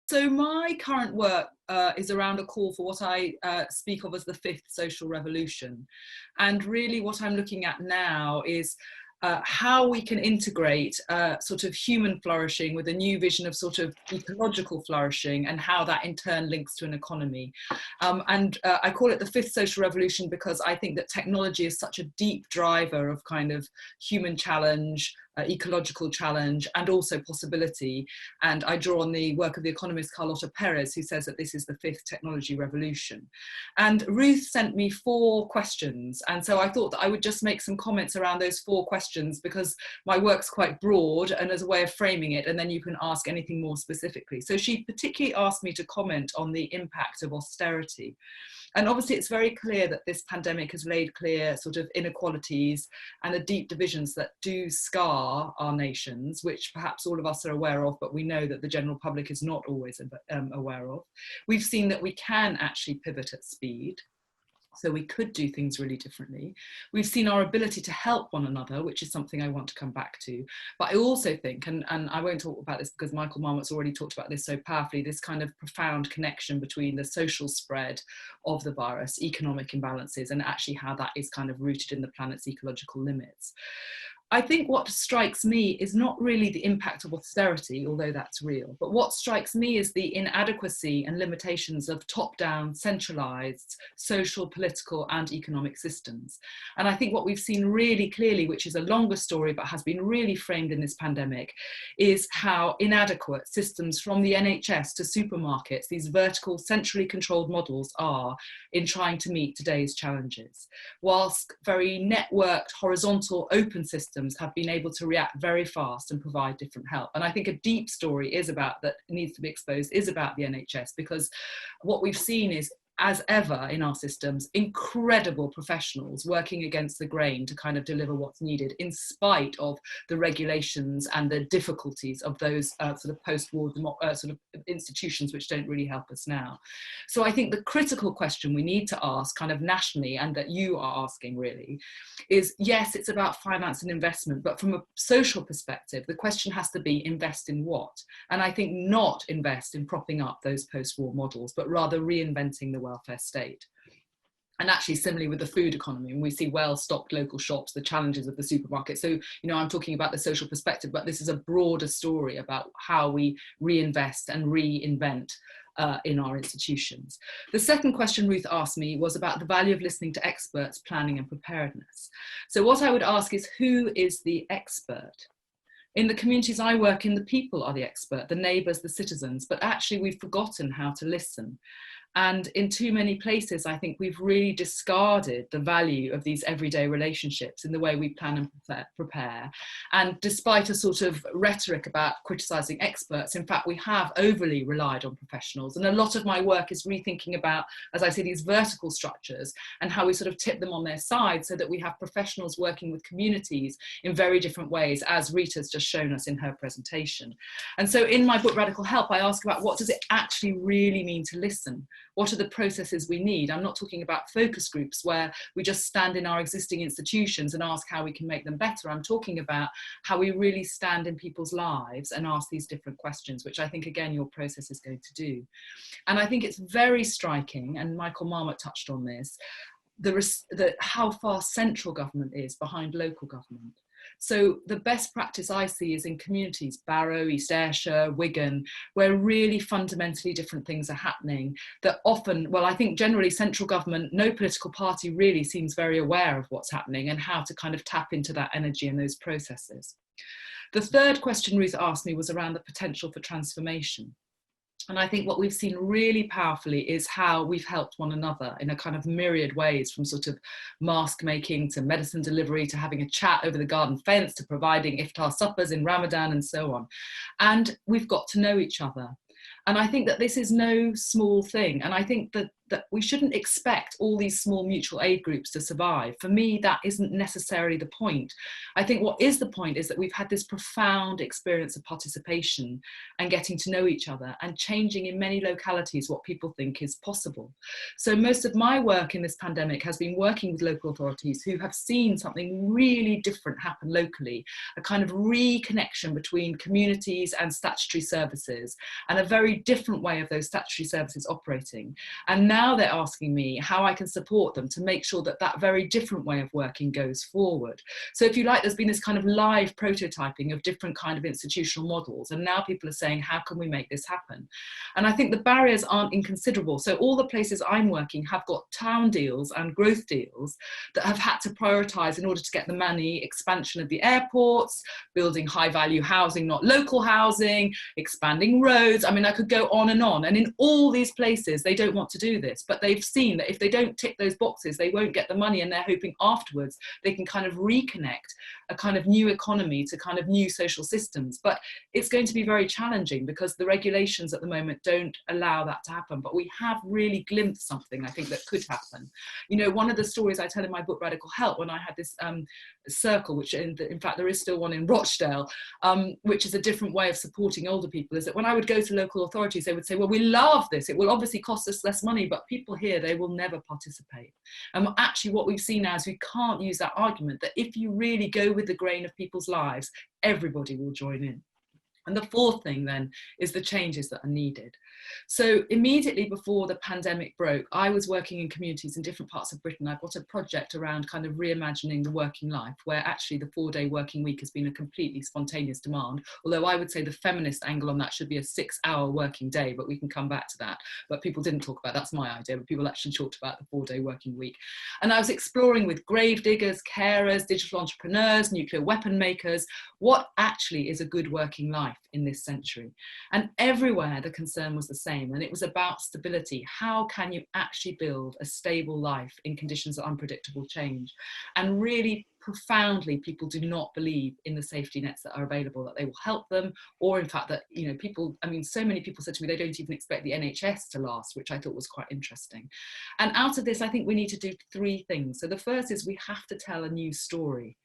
So my current work is around a call for what I speak of as the fifth social revolution. And really what I'm looking at now is how we can integrate sort of human flourishing with a new vision of sort of ecological flourishing, and how that in turn links to an economy. I call it the fifth social revolution because I think that technology is such a deep driver of kind of human challenge, ecological challenge, and also possibility. And I draw on the work of the economist Carlota Perez, who says that this is the fifth technology revolution. And Ruth sent me 4 questions. And so I thought that I would just make some comments around those 4 questions, because my work's quite broad and as a way of framing it, and then you can ask anything more specifically. So she particularly asked me to comment on the impact of austerity. And obviously it's very clear that this pandemic has laid clear sort of inequalities and the deep divisions that do scar our nations, which perhaps all of us are aware of, but we know that the general public is not always aware of. We've seen that we can actually pivot at speed. So we could do things really differently. We've seen our ability to help one another, which is something I want to come back to. But I also think, and I won't talk about this because Michael Marmot's already talked about this so powerfully, this kind of profound connection between the social spread of the virus, economic imbalances, and actually how that is kind of rooted in the planet's ecological limits. I think what strikes me is not really the impact of austerity, although that's real, but what strikes me is the inadequacy and limitations of top-down, centralised social, political and economic systems. And I think what we've seen really clearly, which is a longer story but has been really framed in this pandemic, is how inadequate systems from the NHS to supermarkets, these vertical, centrally controlled models, are in trying to meet today's challenges. Whilst very networked, horizontal, open systems have been able to react very fast and provide different help. And I think a deep story is about that needs to be exposed is about the NHS, because what we've seen is, as ever in our systems, incredible professionals working against the grain to kind of deliver what's needed, in spite of the regulations and the difficulties of those sort of post-war sort of institutions which don't really help us now. So I think the critical question we need to ask kind of nationally, and that you are asking really, is yes, it's about finance and investment, but from a social perspective, the question has to be invest in what? And I think not invest in propping up those post-war models, but rather reinventing the welfare state. And actually similarly with the food economy, and we see well-stocked local shops, the challenges of the supermarket. So, you know, I'm talking about the social perspective, but this is a broader story about how we reinvest and reinvent in our institutions. The second question Ruth asked me was about the value of listening to experts, planning and preparedness. So what I would ask is, who is the expert? In the communities I work in, the people are the expert, the neighbours, the citizens, but actually we've forgotten how to listen. And in too many places, I think we've really discarded the value of these everyday relationships in the way we plan and prepare. And despite a sort of rhetoric about criticising experts, in fact, we have overly relied on professionals. And a lot of my work is rethinking about, as I say, these vertical structures and how we sort of tip them on their side so that we have professionals working with communities in very different ways, as Rita's just shown us in her presentation. And so in my book, Radical Help, I ask about what does it actually really mean to listen? What are the processes we need? I'm not talking about focus groups where we just stand in our existing institutions and ask how we can make them better. I'm talking about how we really stand in people's lives and ask these different questions, which I think, again, your process is going to do. And I think it's very striking, and Michael Marmot touched on this, how far central government is behind local government. So the best practice I see is in communities, Barrow, East Ayrshire, Wigan, where really fundamentally different things are happening that often, well, I think generally central government, no political party really seems very aware of what's happening and how to kind of tap into that energy and those processes. The third question Ruth asked me was around the potential for transformation. And I think what we've seen really powerfully is how we've helped one another in a kind of myriad ways, from sort of mask making to medicine delivery to having a chat over the garden fence to providing iftar suppers in Ramadan and so on. And we've got to know each other. And I think that this is no small thing. And I think that that we shouldn't expect all these small mutual aid groups to survive. For me, that isn't necessarily the point. I think what is the point is that we've had this profound experience of participation and getting to know each other and changing in many localities what people think is possible. So most of my work in this pandemic has been working with local authorities who have seen something really different happen locally, a kind of reconnection between communities and statutory services, and a very different way of those statutory services operating. And now they're asking me how I can support them to make sure that that very different way of working goes forward. So if you like, there's been this kind of live prototyping of different kind of institutional models, and now people are saying, how can we make this happen? And I think the barriers aren't inconsiderable. So all the places I'm working have got town deals and growth deals that have had to prioritise in order to get the money: expansion of the airports, building high value housing, not local housing, expanding roads. I mean, I could go on. And in all these places, they don't want to do this, but they've seen that if they don't tick those boxes, they won't get the money, and they're hoping afterwards they can kind of reconnect a kind of new economy to kind of new social systems. But it's going to be very challenging because the regulations at the moment don't allow that to happen. But we have really glimpsed something, I think, that could happen. You know, one of the stories I tell in my book, Radical Help, when I had this circle, which in fact there is still one in Rochdale, which is a different way of supporting older people, is that when I would go to local authorities, they would say, well, we love this. It will obviously cost us less money, but people here, they will never participate. And actually what we've seen now is we can't use that argument, that if you really go with the grain of people's lives, everybody will join in. And the fourth thing then is the changes that are needed. So immediately before the pandemic broke, I was working in communities in different parts of Britain. I've got a project around kind of reimagining the working life, where actually the 4-day working week has been a completely spontaneous demand. Although I would say the feminist angle on that should be a 6-hour working day, but we can come back to that. But people didn't talk about, that's my idea, but people actually talked about the 4-day working week. And I was exploring with grave diggers, carers, digital entrepreneurs, nuclear weapon makers, what actually is a good working life in this century. And everywhere the concern was the same, and it was about stability. How can you actually build a stable life in conditions of unpredictable change? And really profoundly, people do not believe in the safety nets that are available, that they will help them, or in fact that, you know, people, I mean, so many people said to me they don't even expect the NHS to last, which I thought was quite interesting. And out of this, I think we need to do 3 things. So the first is we have to tell a new story.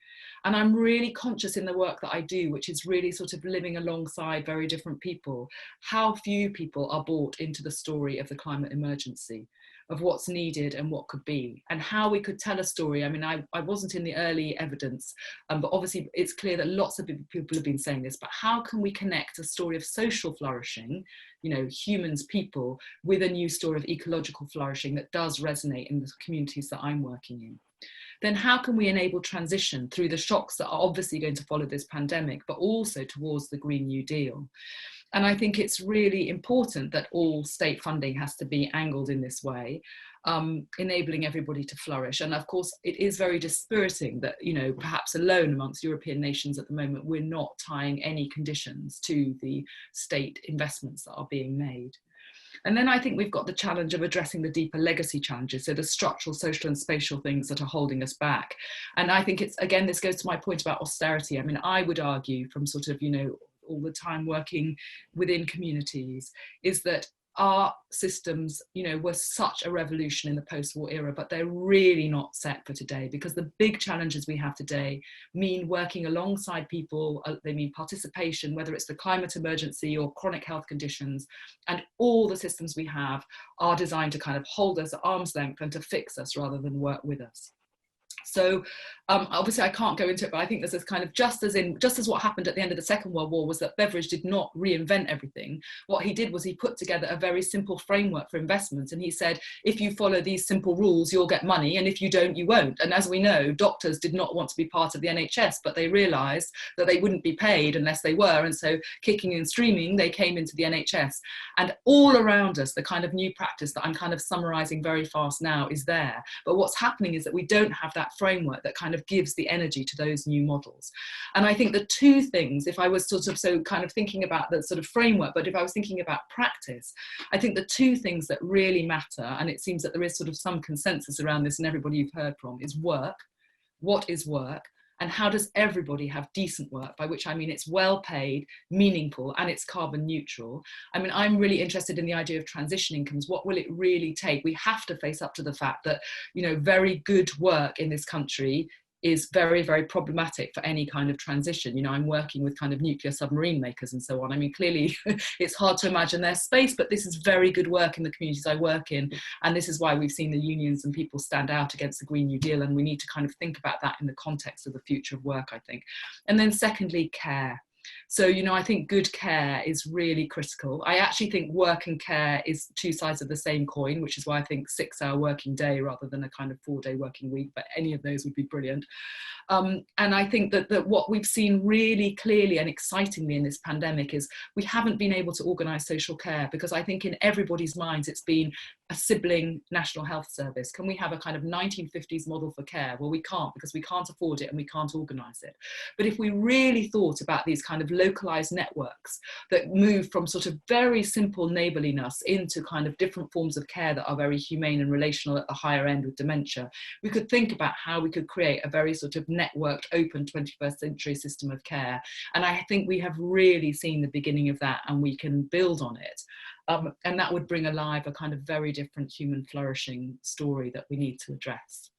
And I'm really conscious in the work that I do, which is really sort of living alongside very different people, how few people are brought into the story of the climate emergency, of what's needed and what could be, and how we could tell a story. I mean, I wasn't in the early evidence, but obviously it's clear that lots of people have been saying this, but how can we connect a story of social flourishing, you know, humans, people, with a new story of ecological flourishing that does resonate in the communities that I'm working in? Then how can we enable transition through the shocks that are obviously going to follow this pandemic, but also towards the Green New Deal? And I think it's really important that all state funding has to be angled in this way, enabling everybody to flourish. And of course, it is very dispiriting that, you know, perhaps alone amongst European nations at the moment, we're not tying any conditions to the state investments that are being made. And then I think we've got the challenge of addressing the deeper legacy challenges, so the structural, social and spatial things that are holding us back. And I think it's, again, this goes to my point about austerity. I mean, I would argue from sort of, you know, all the time working within communities, is that our systems, you know, were such a revolution in the post-war era, but they're really not set for today, because the big challenges we have today mean working alongside people. They mean participation, whether it's the climate emergency or chronic health conditions, and all the systems we have are designed to kind of hold us at arm's length and to fix us rather than work with us. So obviously I can't go into it, but I think there's this kind of, just as what happened at the end of the Second World War was that Beveridge did not reinvent everything. What he did was he put together a very simple framework for investment, and he said, if you follow these simple rules, you'll get money, and if you don't, you won't. And as we know, doctors did not want to be part of the NHS, but they realised that they wouldn't be paid unless they were, and so kicking and screaming, they came into the NHS. And all around us, the kind of new practice that I'm kind of summarising very fast now is there. But what's happening is that we don't have that framework that kind of gives the energy to those new models. And I think the 2 things, if I was sort of so kind of thinking about the sort of framework, but if I was thinking about practice, I think the 2 things that really matter, and it seems that there is sort of some consensus around this and everybody you've heard from, is work. What is work? and how does everybody have decent work, by which I mean it's well paid, meaningful, and it's carbon neutral. I mean, I'm really interested in the idea of transition incomes. What will it really take? We have to face up to the fact that, you know, very good work in this country is very, very problematic for any kind of transition. You know, I'm working with kind of nuclear submarine makers and so on. I mean, clearly it's hard to imagine their space, but this is very good work in the communities I work in. And this is why we've seen the unions and people stand out against the Green New Deal. And we need to kind of think about that in the context of the future of work, I think. And then secondly, care. So, you know, I think good care is really critical. I actually think work and care is two sides of the same coin, which is why I think 6-hour working day rather than a kind of 4-day working week, but any of those would be brilliant. And I think that what we've seen really clearly and excitingly in this pandemic is we haven't been able to organise social care, because I think in everybody's minds it's been a sibling national health service. Can we have a kind of 1950s model for care? Well, we can't, because we can't afford it and we can't organise it. But if we really thought about these kind of localised networks that move from sort of very simple neighbourliness into kind of different forms of care that are very humane and relational at the higher end with dementia, we could think about how we could create a very sort of networked, open 21st century system of care. And I think we have really seen the beginning of that, and we can build on it. And that would bring alive a kind of very different human flourishing story that we need to address.